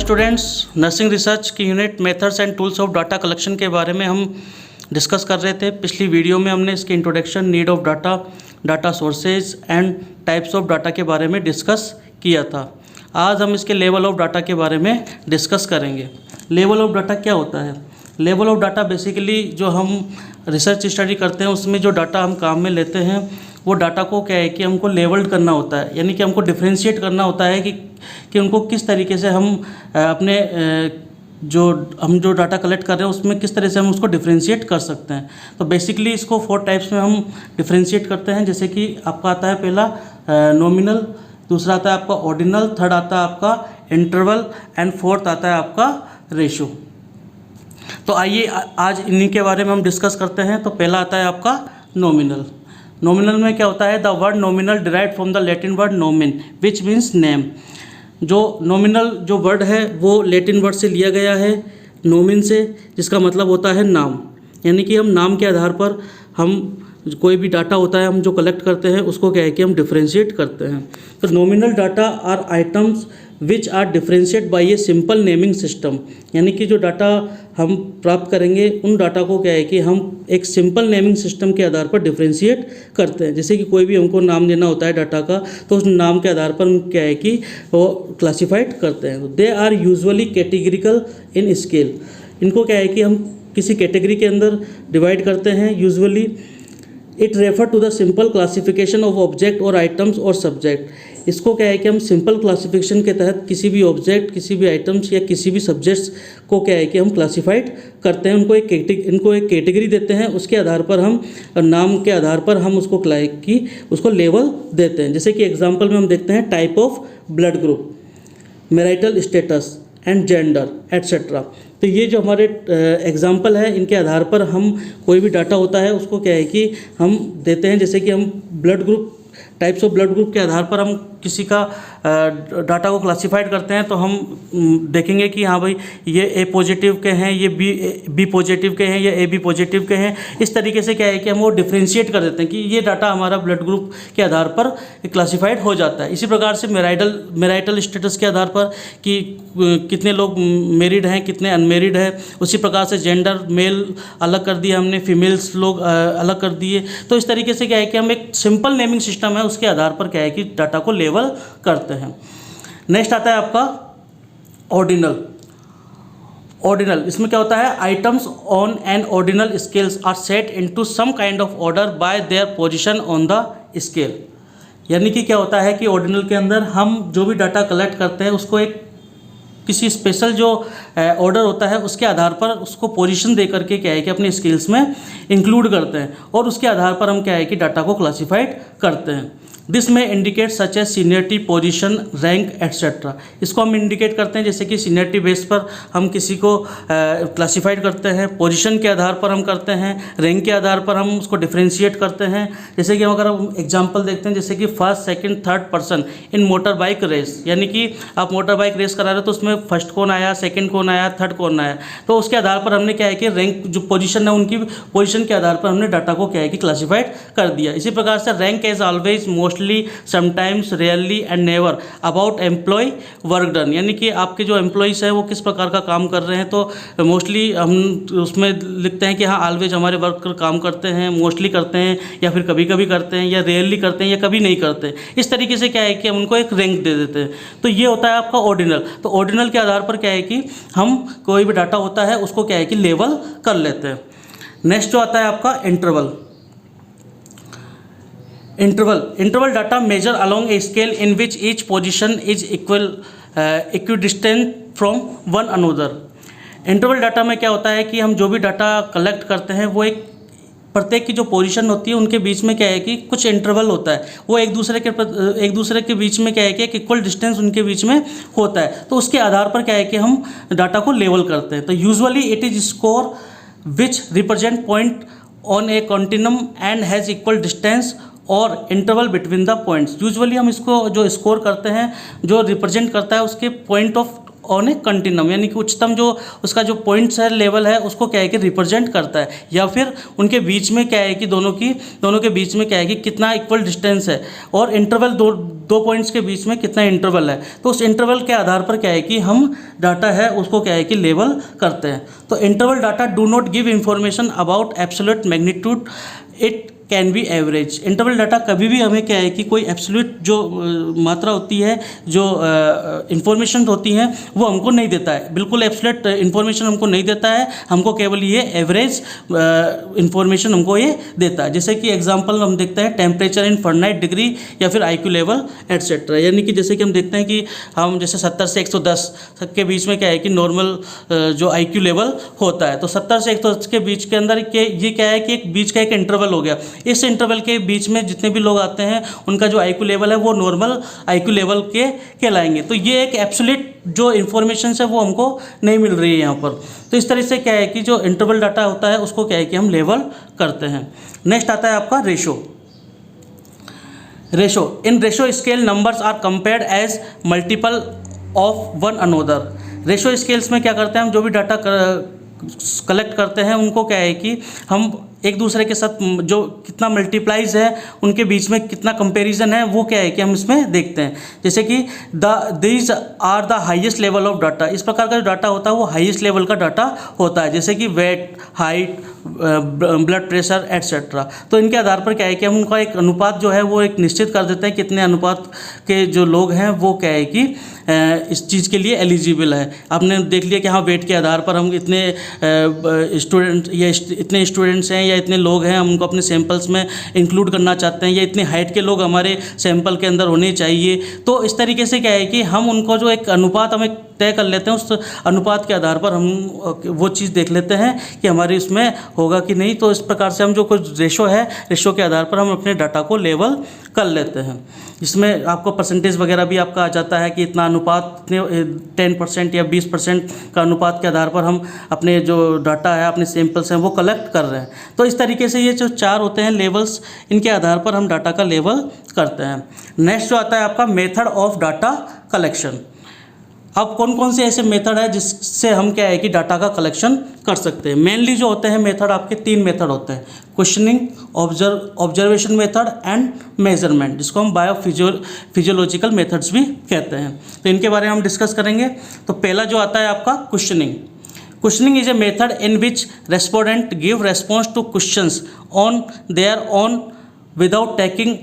Students, nursing research की unit methods and tools of data collection के बारे में हम डिस्कस कर रहे थे। पिछली वीडियो में हमने इसके introduction, need of data, data sources and types of data के बारे में डिस्कस किया था। आज हम इसके लेवल ऑफ डाटा के बारे में डिस्कस करेंगे। लेवल ऑफ डाटा क्या होता है? लेवल ऑफ डाटा बेसिकली जो हम रिसर्च स्टडी करते हैं उसमें जो डाटा हम काम में लेते हैं वो डाटा को क्या है कि हमको लेवल्ड करना होता है, यानी कि हमको डिफ्रेंशिएट करना होता है कि उनको किस तरीके से हम अपने जो डाटा कलेक्ट कर रहे हैं उसमें किस तरह से हम उसको डिफ्रेंशिएट कर सकते हैं। तो बेसिकली इसको 4 टाइप्स में हम डिफ्रेंशिएट करते हैं। जैसे कि आपका आता है पहला नॉमिनल, दूसरा आता है आपका ऑर्डिनल, थर्ड आता है आपका इंटरवल एंड फोर्थ आता है आपका रेशो। तो आइए आज इन्हीं के बारे में हम डिस्कस करते हैं। तो पहला आता है आपका नॉमिनल। नॉमिनल में क्या होता है? The word nominal derived from the Latin word नोमिन which means name. जो नॉमिनल जो वर्ड है वो लैटिन वर्ड से लिया गया है नोमिन से, जिसका मतलब होता है नाम। यानी कि हम नाम के आधार पर हम कोई भी डाटा होता है हम जो कलेक्ट करते हैं उसको क्या है कि हम डिफ्रेंशिएट करते हैं। तो nominal data are items which are differentiate by a simple naming system. यानी कि जो डाटा हम प्राप्त करेंगे उन डाटा को क्या है कि हम एक सिंपल नेमिंग सिस्टम के आधार पर डिफ्रेंशिएट करते हैं। जैसे कि कोई भी हमको नाम देना होता है डाटा का, तो उस नाम के आधार पर हम क्या है कि वो क्लासिफाइड करते हैं। They are usually categorical in scale. इनको क्या है कि हम किसी कैटेगरी के अंदर डिवाइड करते हैं। Usually it refer to the simple classification of object or items or subject. इसको क्या है कि हम सिंपल क्लासिफिकेशन के तहत किसी भी ऑब्जेक्ट, किसी भी आइटम्स या किसी भी सब्जेक्ट्स को क्या है कि हम क्लासिफाइड करते हैं। इनको एक कैटेगरी देते हैं, उसके आधार पर हम नाम के आधार पर हम उसको लेवल देते हैं। जैसे कि एग्जांपल में हम देखते हैं type of blood group, marital status and gender etcetera. तो ये जो हमारे एग्जाम्पल है इनके आधार पर हम कोई भी डाटा होता है उसको क्या है कि हम देते हैं। जैसे कि हम blood group, types of blood group के आधार पर हम किसी का डाटा को क्लासिफाइड करते हैं। तो हम देखेंगे कि हाँ भाई ये ए पॉजिटिव के हैं, ये बी पॉजिटिव के हैं, या ए बी पॉजिटिव के हैं। इस तरीके से क्या है कि हम वो डिफ्रेंशिएट कर देते हैं कि ये डाटा हमारा ब्लड ग्रुप के आधार पर क्लासिफाइड हो जाता है। इसी प्रकार से मैरिटल स्टेटस के आधार पर कि कितने लोग मैरिड हैं, कितने अनमेरिड हैं। उसी प्रकार से जेंडर, मेल अलग कर दिया हमने, फीमेल्स लोग अलग कर दिए। तो इस तरीके से क्या है कि हम एक सिंपल नेमिंग सिस्टम है उसके आधार पर क्या है कि डाटा को लेवल करते हैं। नेक्स्ट आता है आपका ऑर्डिनल। ऑर्डिनल इसमें क्या होता है? Items on an ordinal scales are set into some kind of order by their position on the scale. यानी कि क्या होता है कि ऑर्डिनल के अंदर हम जो भी डाटा कलेक्ट करते हैं उसको एक किसी स्पेशल जो ऑर्डर होता है उसके आधार पर उसको पोजीशन दे करके क्या है कि अपने स्केल्स में इंक्लूड करते हैं और उसके आधार पर हम क्या है कि डाटा को क्लासिफाइड करते हैं। दिस में indicate such as seniority, position, rank etcetera. इसको हम इंडिकेट करते हैं जैसे कि सीनियरिटी बेस पर हम किसी को क्लासिफाइड करते हैं, पोजीशन के आधार पर हम करते हैं, रैंक के आधार पर हम उसको डिफ्रेंशिएट करते हैं। जैसे कि अगर हम एग्जांपल देखते हैं जैसे कि first, second, third person in motor bike race. यानी कि आप मोटर बाइक रेस करा रहे हो तो उसमें फर्स्ट कौन आया, सेकेंड कौन आया, थर्ड कौन आया। तो उसके आधार पर हमने क्या है कि रैंक जो पोजीशन है उनकी पोजीशन के आधार पर हमने डाटा को क्या है कि क्लासिफाइड कर दिया। इसी प्रकार से rank is always, mostly, sometimes, rarely and never about employ work done. यानी कि आपके जो एम्प्लॉयज़ हैं वो किस प्रकार का काम कर रहे हैं। तो मोस्टली हम उसमें लिखते हैं कि हाँ ऑलवेज हमारे वर्कर काम करते हैं, मोस्टली करते हैं, या फिर कभी कभी करते हैं, या रेयरली करते हैं, या कभी नहीं करते। इस तरीके से क्या है कि हम उनको एक रैंक दे देते हैं। तो ये होता है आपका ऑर्डिनल। तो ऑर्डिनल के आधार पर क्या है कि हम कोई भी डाटा होता है उसको क्या है कि लेवल कर लेते हैं। नेक्स्ट जो आता है आपका interval. Interval data measure along a scale in which each position is equidistant from one another. Interval data में क्या होता है कि हम जो भी डाटा कलेक्ट करते हैं वो एक प्रत्येक की जो पोजीशन होती है उनके बीच में क्या है कि कुछ इंटरवल होता है, वो एक दूसरे के बीच में क्या है कि एक इक्वल डिस्टेंस उनके बीच में होता है। तो उसके आधार पर क्या है कि हम डाटा को लेवल करते हैं। तो usually it is score which represent point on a continuum and has equal distance और interval between the points. Usually हम इसको जो स्कोर करते हैं जो रिप्रेजेंट करता है उसके पॉइंट ऑन ए कंटिन्यूम, यानी कि उच्चतम जो उसका जो पॉइंट्स है, लेवल है, उसको क्या है कि रिप्रेजेंट करता है, या फिर उनके बीच में क्या है कि दोनों के बीच में क्या है कि कितना इक्वल डिस्टेंस है, और इंटरवल दो पॉइंट्स के बीच में कितना इंटरवल है। तो उस इंटरवल के आधार पर क्या है कि हम डाटा है उसको क्या है कि लेवल करते हैं। तो interval data do not give information about absolute magnitude, it can be average. Interval data कभी भी हमें क्या है कि कोई एब्सोल्यूट जो मात्रा होती है, जो इंफॉर्मेशन होती हैं, वो हमको नहीं देता है, बिल्कुल एब्सोल्यूट इंफॉर्मेशन हमको नहीं देता है, हमको केवल ये एवरेज इंफॉर्मेशन हमको ये देता है। जैसे कि एग्जांपल हम देखते हैं टेम्परेचर इन फ़ारेनहाइट डिग्री, या फिर IQ लेवल एटसेट्रा, यानी कि जैसे कि हम देखते हैं कि हम जैसे 70 से 110 के बीच में क्या है कि नॉर्मल जो IQ लेवल होता है, तो 70 से 110 के बीच के अंदर के ये क्या है कि एक बीच का एक इंटरवल हो गया। इस इंटरवल के बीच में जितने भी लोग आते हैं उनका जो IQ लेवल है वो नॉर्मल IQ लेवल के कहलाएंगे। तो ये एक एब्सोल्यूट जो इन्फॉर्मेशन है वो हमको नहीं मिल रही है यहाँ पर। तो इस तरह से क्या है कि जो इंटरवल डाटा होता है उसको क्या है कि हम लेवल करते हैं। नेक्स्ट आता है आपका ratio. In ratio scale numbers are compared as multiple of one another. Ratio scales में क्या करते हैं, हम जो भी डाटा कलेक्ट करते हैं उनको क्या है कि हम एक दूसरे के साथ जो कितना मल्टीप्लाइज है, उनके बीच में कितना कंपैरिजन है, वो क्या है कि हम इसमें देखते हैं। जैसे कि these are the highest level of data, इस प्रकार का जो डाटा होता है वो हाईएस्ट लेवल का डाटा होता है, जैसे कि weight, height, blood pressure etcetera. तो इनके आधार पर क्या है कि हम उनका एक अनुपात जो है वो एक निश्चित कर देते हैं, कितने अनुपात के जो लोग हैं वो क्या है कि इस चीज़ के लिए एलिजिबल है। आपने देख लिया कि हाँ वेट के आधार पर हम इतने स्टूडेंट या इतने स्टूडेंट्स हैं या इतने लोग हैं, हम उनको अपने सैंपल्स में इंक्लूड करना चाहते हैं, या इतने हाइट के लोग हमारे सैंपल के अंदर होने चाहिए। तो इस तरीके से क्या है कि हम उनको जो एक अनुपात हमें तय कर लेते हैं, उस अनुपात के आधार पर हम वो चीज़ देख लेते हैं कि हमारे उसमें होगा कि नहीं। तो इस प्रकार से हम जो कुछ रेशो है, रेशो के आधार पर हम अपने डाटा को लेवल कर लेते हैं। इसमें आपको परसेंटेज वगैरह भी आपका आ जाता है कि इतना अनुपात, इतने 10% या 20% का अनुपात के आधार पर हम अपने जो डाटा है, अपने सैंपल्स हैं वो कलेक्ट कर रहे हैं। तो इस तरीके से ये जो 4 होते हैं लेवल्स, इनके आधार पर हम डाटा का लेवल करते हैं। नेक्स्ट जो आता है आपका मेथड ऑफ डाटा कलेक्शन। अब कौन कौन से ऐसे मेथड है जिससे हम क्या है कि डाटा का कलेक्शन कर सकते हैं। मेनली जो होते हैं मेथड, आपके 3 मेथड होते हैं, questioning, observation method and measurement, जिसको हम फिजियोलॉजिकल मेथड्स भी कहते हैं। तो इनके बारे में हम डिस्कस करेंगे। तो पहला जो आता है आपका questioning. Questioning is a method in which respondent give response two questions on their own without taking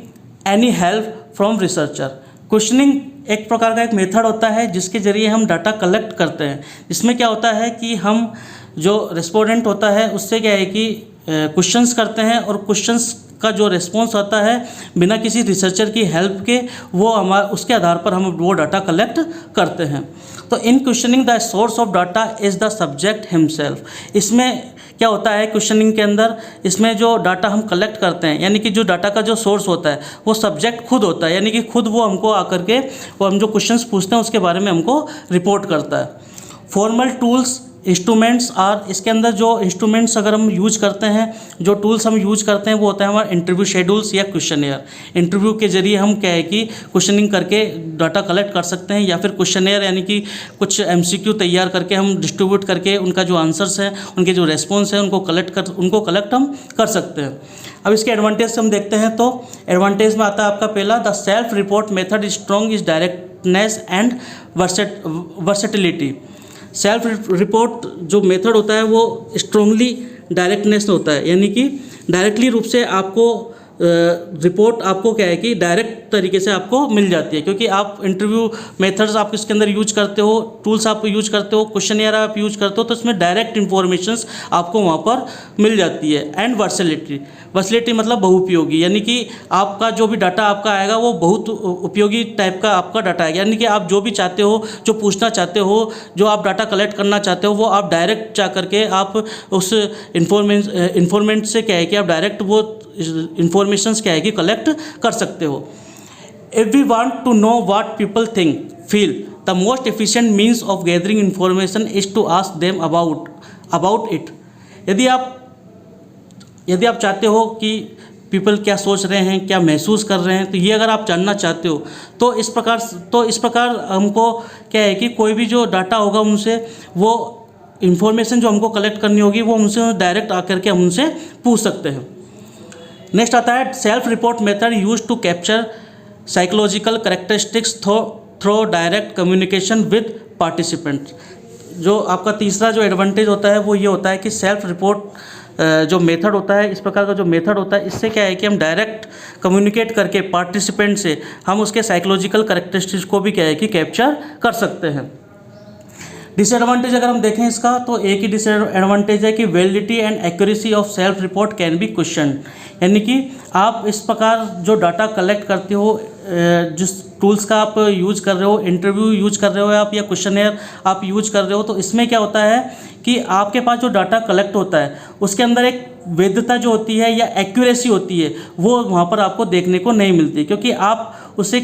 any help from researcher. Questioning एक प्रकार का एक मेथड होता है जिसके ज़रिए हम डाटा कलेक्ट करते हैं। इसमें क्या होता है कि हम जो रेस्पोंडेंट होता है उससे क्या है कि क्वेश्चंस करते हैं, और क्वेश्चंस का जो रिस्पॉन्स आता है बिना किसी रिसर्चर की हेल्प के, वो उसके आधार पर हम वो डाटा कलेक्ट करते हैं। तो in questioning the source of data is the subject himself. इसमें क्या होता है क्वेश्चनिंग के अंदर, इसमें जो डाटा हम कलेक्ट करते हैं, यानी कि जो डाटा का जो सोर्स होता है वो सब्जेक्ट खुद होता है, यानी कि खुद वो हमको आकर के वो हम जो क्वेश्चंस पूछते हैं उसके बारे में हमको रिपोर्ट करता है। फॉर्मल टूल्स, इंस्ट्रूमेंट्स आर, इसके अंदर जो इंस्ट्रूमेंट्स अगर हम यूज करते हैं, जो टूल्स हम यूज करते हैं वो होता है हमारा इंटरव्यू शेड्यूल्स या क्वेश्चनेयर। इंटरव्यू के जरिए हम क्या है कि क्वेश्चनिंग करके डाटा कलेक्ट कर सकते हैं, या फिर क्वेश्चनेयर यानी कि कुछ MCQ तैयार करके हम डिस्ट्रीब्यूट करके उनका जो आंसर्स हैं, उनके जो रेस्पॉन्स हैं उनको कलेक्ट हम कर सकते हैं। अब इसके एडवांटेज हम देखते हैं। तो एडवांटेज में आता है आपका पहला, the self report method is strong is directness and versatility. Self report जो मेथड होता है वो स्ट्रांगली डायरेक्टनेस होता है, यानी कि डायरेक्टली रूप से आपको रिपोर्ट आपको क्या है कि डायरेक्ट तरीके से आपको मिल जाती है, क्योंकि आप इंटरव्यू मेथड्स आप इसके अंदर यूज करते हो, टूल्स आप यूज करते हो, क्वेश्चनियर आप यूज करते हो, तो इसमें डायरेक्ट इन्फॉर्मेशंस आपको वहाँ पर मिल जाती है। एंड वर्सेटिलिटी मतलब बहुउपयोगी, यानी कि आपका जो भी डाटा आपका आएगा वो बहुत उपयोगी टाइप का आपका डाटा आएगा, यानी कि आप जो भी चाहते हो, जो पूछना चाहते हो, जो आप डाटा कलेक्ट करना चाहते हो, वो आप डायरेक्ट जा करके आप उस इन्फॉर्मेंट से क्या है कि आप डायरेक्ट वो इन्फॉर्मेशंस क्या है कि कलेक्ट कर सकते हो। If we want to know what people think feel, the most efficient means of gathering information is to ask them about it. यदि आप चाहते हो कि पीपल क्या सोच रहे हैं, क्या महसूस कर रहे हैं, तो ये अगर आप जानना चाहते हो तो इस प्रकार हमको क्या है कि कोई भी जो डाटा होगा उनसे वो इन्फॉर्मेशन जो हमको कलेक्ट करनी होगी वो उनसे डायरेक्ट आकर के हम उनसे पूछ सकते हैं। नेक्स्ट आता है self report method use to capture psychological characteristics through direct communication with participant. जो आपका तीसरा जो एडवांटेज होता है वो ये होता है कि सेल्फ रिपोर्ट जो मेथड होता है, इस प्रकार का जो मेथड होता है, इससे क्या है कि हम डायरेक्ट कम्युनिकेट करके पार्टिसिपेंट से हम उसके साइकोलॉजिकल करेक्टरिस्टिक्स को भी क्या है कि कैप्चर कर सकते हैं। डिसएडवांटेज अगर हम देखें इसका तो एक ही डिसएडवांटेज है कि validity and accuracy of self report can be question, यानी कि आप इस प्रकार जो डाटा कलेक्ट करते हो, जिस टूल्स का आप यूज कर रहे हो, इंटरव्यू यूज कर रहे हो आप या क्वेश्चनेयर आप यूज कर रहे हो, तो इसमें क्या होता है कि आपके पास जो डाटा कलेक्ट होता है उसके अंदर एक वैधता जो होती है या एक्यूरेसी होती है वो वहाँ पर आपको देखने को नहीं मिलती, क्योंकि आप उससे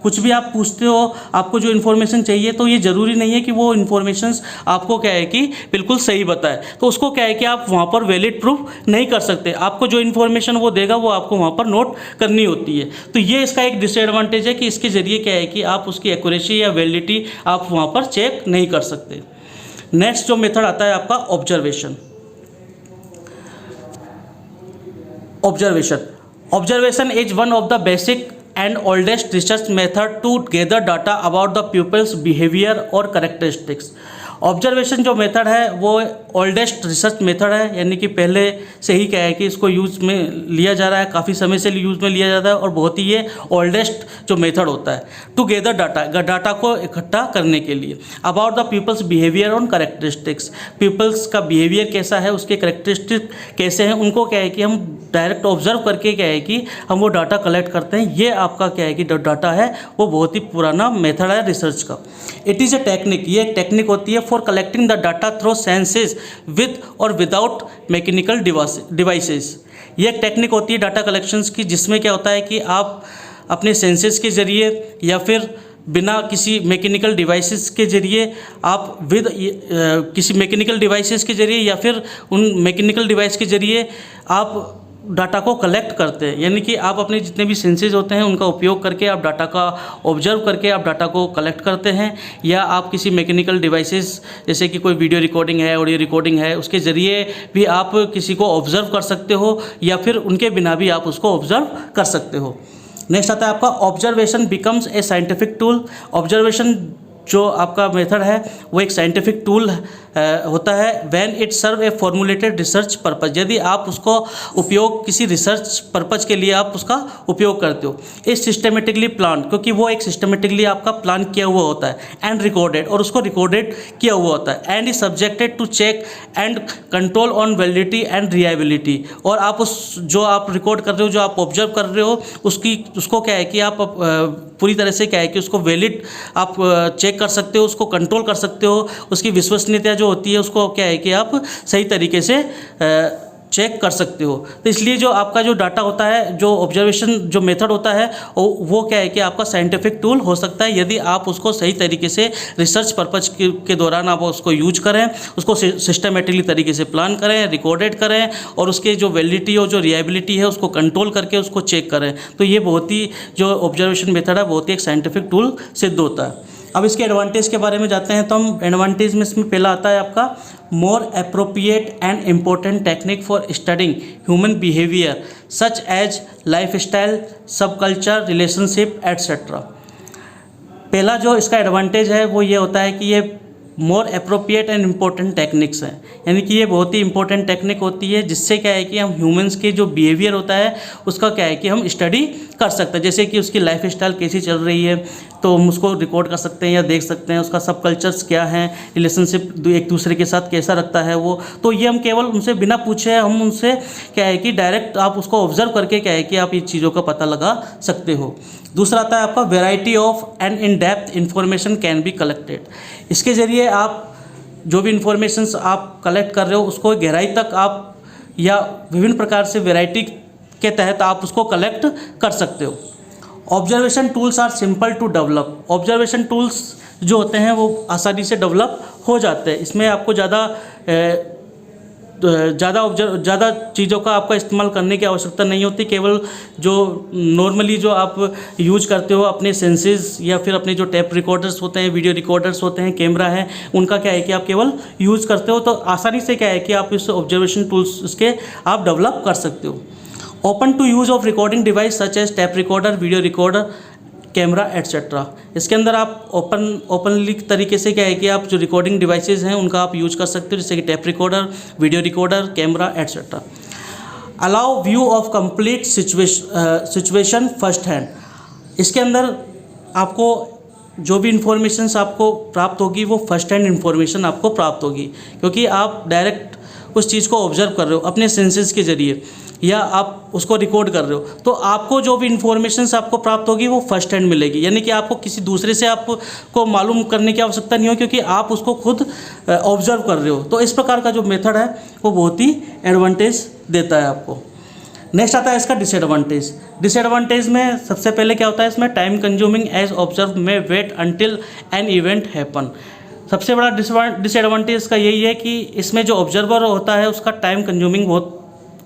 कुछ भी आप पूछते हो, आपको जो इन्फॉर्मेशन चाहिए तो ये ज़रूरी नहीं है कि वो इन्फॉर्मेशंस आपको क्या है कि बिल्कुल सही बताए, तो उसको क्या है कि आप वहाँ पर वैलिड प्रूफ नहीं कर सकते। आपको जो इन्फॉर्मेशन वो देगा वो आपको वहाँ पर नोट करनी होती है। तो ये इसका एक डिसएडवांटेज है कि इसके ज़रिए क्या है कि आप उसकी एक्यूरेसी या वैलिडिटी आप वहाँ पर चेक नहीं कर सकते। नेक्स्ट जो मेथड आता है आपका observation. Observation is one of the basic and oldest research method to gather data about the pupils behavior और characteristics। ऑब्जर्वेशन जो मेथड है वो ओल्डेस्ट रिसर्च मेथड है, यानी कि पहले से ही क्या है कि इसको यूज़ में लिया जा रहा है, काफ़ी समय से यूज़ में लिया जाता है और बहुत ही ये ओल्डेस्ट जो मेथड होता है टू गेदर डाटा को इकट्ठा करने के लिए about the peoples behaviour on characteristics. Peoples का बिहेवियर कैसा है, उसके करेक्टरिस्टिक कैसे हैं, उनको क्या है कि हम डायरेक्ट ऑब्जर्व करके क्या है कि हम वो डाटा कलेक्ट करते हैं। ये आपका क्या है कि डाटा है वो बहुत ही पुराना मेथड है रिसर्च का। इट इज़ ए टेक्निक, ये एक टेक्निक होती है for collecting the data through senses with और विदाउट मैकेनिकल डिवाइसेस। ये एक टेक्निक होती है डाटा कलेक्शंस की, जिसमें क्या होता है कि आप अपने सेंसेस के ज़रिए या फिर बिना किसी मैकेनिकल डिवाइसेस के ज़रिए आप किसी मैकेनिकल डिवाइसेस के ज़रिए या फिर उन मैकेनिकल डिवाइस के ज़रिए आप डाटा को कलेक्ट करते हैं, यानी कि आप अपने जितने भी सेंसेस होते हैं उनका उपयोग करके आप डाटा का ऑब्जर्व करके आप डाटा को कलेक्ट करते हैं, या आप किसी मैकेनिकल डिवाइसेस जैसे कि कोई वीडियो रिकॉर्डिंग है, ऑडियो रिकॉर्डिंग है, उसके ज़रिए भी आप किसी को ऑब्जर्व कर सकते हो या फिर उनके बिना भी आप उसको ऑब्जर्व कर सकते हो। नेक्स्ट आता है आपका observation becomes a scientific tool. Observation जो आपका मेथड है वो एक साइंटिफिक टूल होता है when it serve a formulated research purpose. यदि आप उसको उपयोग किसी रिसर्च पर्पस के लिए आप उसका उपयोग करते हो। इस सिस्टमेटिकली प्लान, क्योंकि वो एक सिस्टमेटिकली आपका प्लान किया हुआ होता है, एंड रिकॉर्डेड, और उसको रिकॉर्डेड किया हुआ होता है, and is subjected to check and control on validity and reliability. और आप उस जो आप रिकॉर्ड कर रहे हो, जो आप ऑब्जर्व कर रहे हो, उसको क्या है कि आप पूरी तरह से क्या है कि उसको वैलिड आप चेक कर सकते हो, उसको कंट्रोल कर सकते हो, उसकी विश्वसनीयता जो होती है उसको क्या है कि आप सही तरीके से चेक कर सकते हो। तो इसलिए जो आपका जो डाटा होता है, जो ऑब्जर्वेशन जो मेथड होता है वो क्या है कि आपका साइंटिफिक टूल हो सकता है यदि आप उसको सही तरीके से रिसर्च पर्पज के दौरान आप उसको यूज करें, उसको सिस्टमेटिकली तरीके से प्लान करें, रिकॉर्डेड करें और उसके जो वैलिडिटी और जो रिलायबिलिटी है उसको कंट्रोल करके उसको चेक करें। तो ये बहुत ही जो ऑब्जर्वेशन मेथड है बहुत ही एक साइंटिफिक टूल सिद्ध होता है। अब इसके एडवांटेज के बारे में जाते हैं, तो हम एडवांटेज में इसमें पहला आता है आपका more appropriate and important technique for studying human behaviour such as life style, sub culture, relationship etcetera. पहला जो इसका एडवांटेज है वो ये होता है कि ये मोर अप्रोप्रिएट एंड इम्पोर्टेंट टेक्निक्स हैं, यानी कि ये बहुत ही इंपॉर्टेंट टेक्निक होती है जिससे क्या है कि हम ह्यूमंस के जो बिहेवियर होता है उसका क्या है कि हम स्टडी कर सकते हैं। जैसे कि उसकी लाइफ स्टाइल कैसी चल रही है तो हम उसको रिकॉर्ड कर सकते हैं या देख सकते हैं, उसका सब कल्चर्स क्या हैं, रिलेशनशिप एक दूसरे के साथ कैसा रखता है वो। तो ये हम केवल उनसे बिना पूछे हम उनसे क्या है कि डायरेक्ट आप उसको ऑब्जर्व करके क्या है कि आप ये चीज़ों का पता लगा सकते हो। दूसरा आता है आपका variety of and in depth information can be collected. इसके ज़रिए आप जो भी इंफॉर्मेशंस आप कलेक्ट कर रहे हो उसको गहराई तक आप या विभिन्न प्रकार से वेराइटी के तहत आप उसको कलेक्ट कर सकते हो। Observation tools are simple to develop. Observation tools जो होते हैं वो आसानी से डेवलप हो जाते हैं, इसमें आपको ज़्यादा ज़्यादा चीज़ों का आपका इस्तेमाल करने की आवश्यकता नहीं होती। केवल जो नॉर्मली जो आप यूज करते हो अपने सेंसेस या फिर अपने जो टैप रिकॉर्डर्स होते हैं, वीडियो रिकॉर्डर्स होते हैं, कैमरा है, उनका क्या है कि आप केवल यूज़ करते हो, तो आसानी से क्या है कि आप इस ऑब्जर्वेशन टूल्स इसके आप डेवलप कर सकते हो। Open to use of recording device such as tape recorder, video recorder, camera etcetera. इसके अंदर आप ओपनली तरीके से क्या है कि आप जो रिकॉर्डिंग डिवाइसेस हैं उनका आप यूज कर सकते हो, जैसे कि tap recorder, video recorder, camera etcetera. Allow view of complete situation first hand. इसके अंदर आपको जो भी इंफॉर्मेशंस आपको प्राप्त होगी वो फर्स्ट हैंड इंफॉर्मेशन आपको प्राप्त होगी, क्योंकि आप डायरेक्ट उस चीज़ को ऑब्जर्व कर रहे हो अपने सेंसेस के ज़रिए, या आप उसको रिकॉर्ड कर रहे हो, तो आपको जो भी इंफॉर्मेशंस आपको प्राप्त होगी वो फर्स्ट हैंड मिलेगी। यानी कि आपको किसी दूसरे से आपको मालूम करने की आवश्यकता नहीं हो, क्योंकि आप उसको खुद ऑब्जर्व कर रहे हो। तो इस प्रकार का जो मेथड है वो बहुत ही एडवांटेज देता है आपको। नेक्स्ट आता है इसका डिसएडवांटेज। डिसएडवांटेज में सबसे पहले क्या होता है, इसमें टाइम कंज्यूमिंग एज ऑब्जर्व में wait until an event happen. सबसे बड़ा डिसएडवांटेज का यही है कि इसमें जो ऑब्जर्वर होता है उसका टाइम कंज्यूमिंग बहुत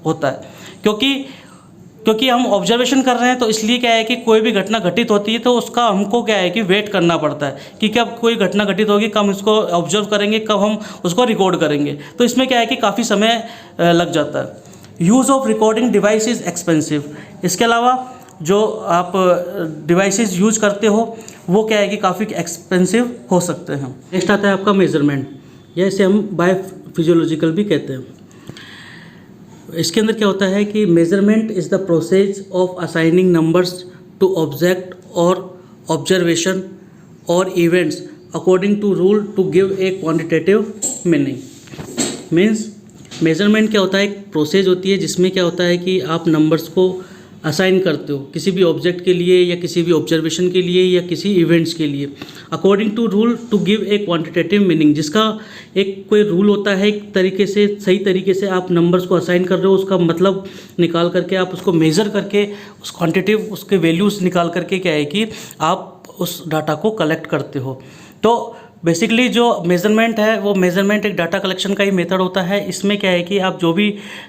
होता है, क्योंकि हम ऑब्जर्वेशन कर रहे हैं, तो इसलिए क्या है कि कोई भी घटना घटित होती है तो उसका हमको क्या है कि वेट करना पड़ता है कि कब कोई घटना घटित होगी, कब हम इसको ऑब्जर्व करेंगे, कब हम उसको रिकॉर्ड करेंगे। तो इसमें क्या है कि काफ़ी समय लग जाता है। Use of recording device is expensive. इसके अलावा जो आप डिवाइसेस यूज करते हो वो क्या है कि काफ़ी एक्सपेंसिव हो सकते हैं। नेक्स्ट आता है आपका मेजरमेंट, या इसे हम बायोफिजियोलॉजिकल भी कहते हैं। इसके अंदर क्या होता है कि measurement is the process of assigning numbers to object or observation or events according to rule to give a quantitative meaning. Means measurement क्या होता है, एक प्रोसेस होती है जिसमें क्या होता है कि आप नंबर्स को असाइन करते हो किसी भी ऑब्जेक्ट के लिए या किसी भी ऑब्जर्वेशन के लिए या किसी इवेंट्स के लिए, according to rule to give a quantitative meaning. जिसका एक कोई रूल होता है, एक तरीके से सही तरीके से आप नंबर्स को असाइन कर रहे हो, उसका मतलब निकाल करके आप उसको मेज़र करके उस क्वांटिटेटिव उसके वैल्यूज़ निकाल करके क्या है कि आप उस डाटा को कलेक्ट करते हो। तो बेसिकली जो मेज़रमेंट है वो मेज़रमेंट एक डाटा कलेक्शन का ही मेथड होता है। इसमें क्या है कि आप जो भी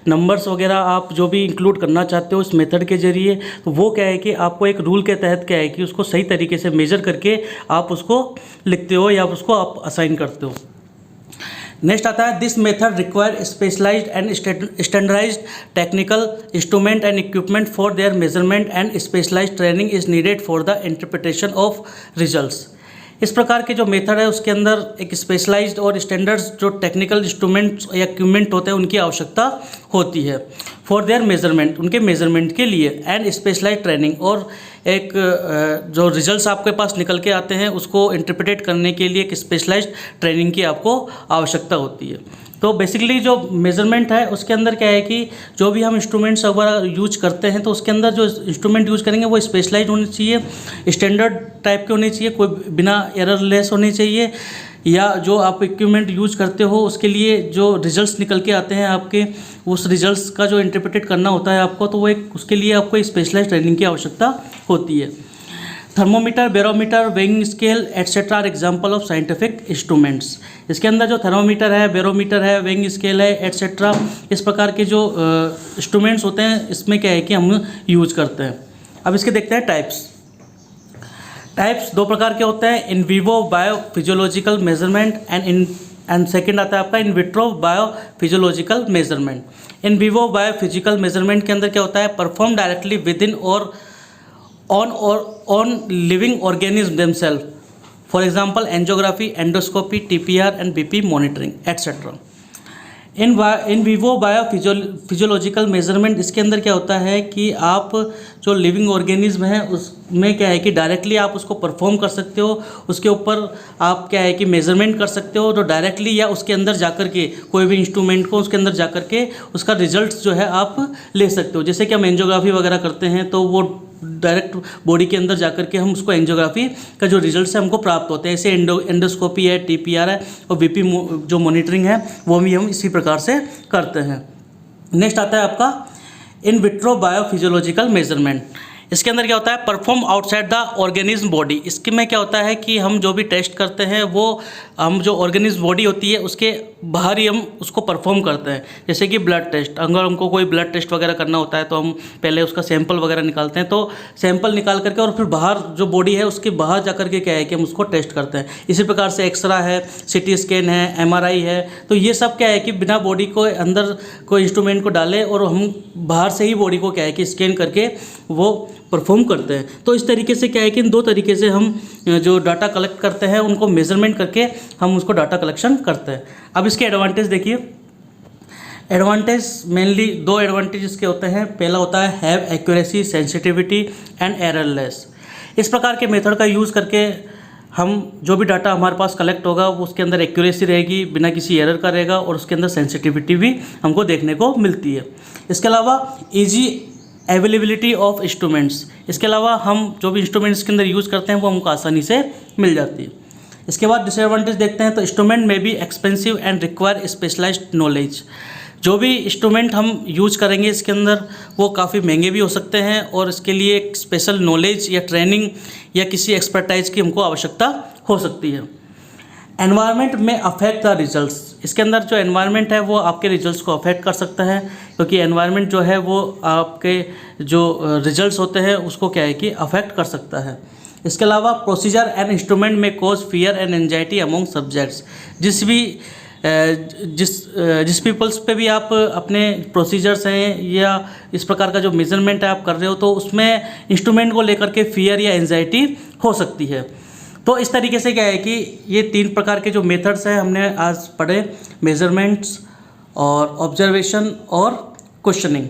नंबर्स वगैरह आप जो भी इंक्लूड करना चाहते हो इस मेथड के ज़रिए, तो वो क्या है कि आपको एक रूल के तहत क्या है कि उसको सही तरीके से मेज़र करके आप उसको लिखते हो या उसको आप असाइन करते हो। नेक्स्ट आता है this method require specialised and standardised technical instrument and equipment for their measurement and specialised training is needed for the interpretation of results. इस प्रकार के जो मेथड है उसके अंदर एक स्पेशलाइज्ड और स्टैंडर्ड्स जो टेक्निकल इंस्ट्रूमेंट्स या इक्विपमेंट होते हैं उनकी आवश्यकता होती है फॉर देयर मेजरमेंट, उनके मेजरमेंट के लिए, एंड स्पेशलाइज्ड ट्रेनिंग, और एक जो रिजल्ट्स आपके पास निकल के आते हैं उसको इंटरप्रेट करने के लिए एक स्पेशलाइज्ड ट्रेनिंग की आपको आवश्यकता होती है। तो बेसिकली जो मेज़रमेंट है उसके अंदर क्या है कि जो भी हम इंस्ट्रूमेंट्स वगैरह यूज करते हैं तो उसके अंदर जो इंस्ट्रूमेंट यूज़ करेंगे वो स्पेशलाइज्ड होनी चाहिए, स्टैंडर्ड टाइप के होने चाहिए, कोई बिना एरर लेस होनी चाहिए, या जो आप इक्विपमेंट यूज करते हो उसके लिए जो रिजल्ट्स निकल के आते हैं आपके, उस रिजल्ट्स का जो इंटरप्रेट करना होता है आपको, तो वो एक उसके लिए आपको स्पेशलाइज्ड ट्रेनिंग की आवश्यकता होती है। Thermometer, barometer, weighing scale etcetera are example of scientific instruments. इसके अंदर जो थर्मोमीटर है, बैरोमीटर है, वेइंग स्केल है एट्सेट्रा, इस प्रकार के जो इंस्ट्रूमेंट्स होते हैं इसमें क्या है कि हम यूज करते हैं। अब इसके देखते हैं टाइप्स दो प्रकार के होते हैं, in vivo bio physiological measurement and second आता है आपका in vitro bio physiological measurement. In vivo bio physical measurement के अंदर क्या होता है, परफॉर्म डायरेक्टली विद इन और on living organism themselves, for example angiography, endoscopy, TPR and BP monitoring etc. In vivo bio physiological measurement, इसके अंदर क्या होता है कि आप जो लिविंग ऑर्गेनिज्म है उसमें क्या है कि डायरेक्टली आप उसको परफॉर्म कर सकते हो, उसके ऊपर आप क्या है कि मेजरमेंट कर सकते हो, तो डायरेक्टली या उसके अंदर जाकर के कोई भी इंस्ट्रूमेंट को उसके अंदर जाकर के उसका रिजल्ट्स जो है आप ले सकते हो। जैसे कि हम एंजियोग्राफी वगैरह करते हैं तो वो डायरेक्ट बॉडी के अंदर जाकर के हम उसको एंजियोग्राफी का जो रिजल्ट्स है हमको प्राप्त होते हैं। ऐसे एंडोस्कोपी है, TPR है और BP जो मॉनिटरिंग है वो भी हम इसी प्रकार से करते हैं। नेक्स्ट आता है आपका in vitro bio physiological measurement. इसके अंदर क्या होता है, perform outside the organism body. इसके में क्या होता है कि हम जो भी टेस्ट करते हैं वो हम जो ऑर्गेनिज्म बॉडी होती है उसके बाहर ही हम उसको परफॉर्म करते हैं। जैसे कि ब्लड टेस्ट, अगर हमको कोई ब्लड टेस्ट वगैरह करना होता है तो हम पहले उसका सैंपल वगैरह निकालते हैं, तो सैंपल निकाल करके और फिर बाहर जो बॉडी है उसके बाहर जा करके क्या है कि हम उसको टेस्ट करते हैं। इसी प्रकार से एक्सरा है, सिटी स्कैन है, MRI है, तो ये सब क्या है कि बिना बॉडी को अंदर कोई इंस्ट्रूमेंट को डाले और हम बाहर से ही बॉडी को क्या है कि स्कैन करके वो परफॉर्म करते हैं। तो इस तरीके से क्या है कि इन दो तरीके से हम जो डाटा कलेक्ट करते हैं उनको मेजरमेंट करके हम उसको डाटा कलेक्शन करते हैं। अब इसके एडवांटेज देखिए। एडवांटेज मेनली दो एडवांटेज इसके होते हैं। पहला होता है have accuracy, sensitivity and errorless. इस प्रकार के मेथड का यूज़ करके हम जो भी डाटा हमारे पास कलेक्ट होगा वो उसके अंदर एक्यूरेसी रहेगी, बिना किसी एरर का रहेगा, और उसके अंदर सेंसिटिविटी भी हमको देखने को मिलती है। इसके अलावा ईजी अवेलेबिलिटी ऑफ इंस्ट्रूमेंट्स। इसके अलावा हम जो भी इंस्ट्रूमेंट्स के अंदर यूज़ करते हैं वो हमको आसानी से मिल जाती है। इसके बाद डिसएडवांटेज देखते हैं। तो इंस्ट्रूमेंट में be expensive and require specialised knowledge. जो भी इंस्ट्रूमेंट हम यूज करेंगे इसके अंदर वो काफ़ी महंगे भी हो सकते हैं और इसके लिए एक स्पेशल नॉलेज या ट्रेनिंग या किसी एक्सपर्टाइज की हमको आवश्यकता हो सकती है। एनवायरनमेंट में अफेक्ट द रिजल्ट्स। इसके अंदर जो एनवायरनमेंट है वो आपके रिजल्ट्स को अफेक्ट कर सकता है, क्योंकि एनवायरनमेंट जो है वो आपके जो रिजल्ट्स होते हैं उसको क्या है कि अफेक्ट कर सकता है। इसके अलावा प्रोसीजर एंड इंस्ट्रूमेंट में cause fear and anxiety among subjects. जिस पीपल्स पे भी आप अपने प्रोसीजर्स हैं या इस प्रकार का जो मेजरमेंट है आप कर रहे हो तो उसमें इंस्ट्रूमेंट को लेकर के फियर या एंजाइटी हो सकती है। तो इस तरीके से क्या है कि ये 3 प्रकार के जो मेथड्स हैं हमने आज पढ़े, मेजरमेंट्स और ऑब्जर्वेशन और क्वेश्चनिंग।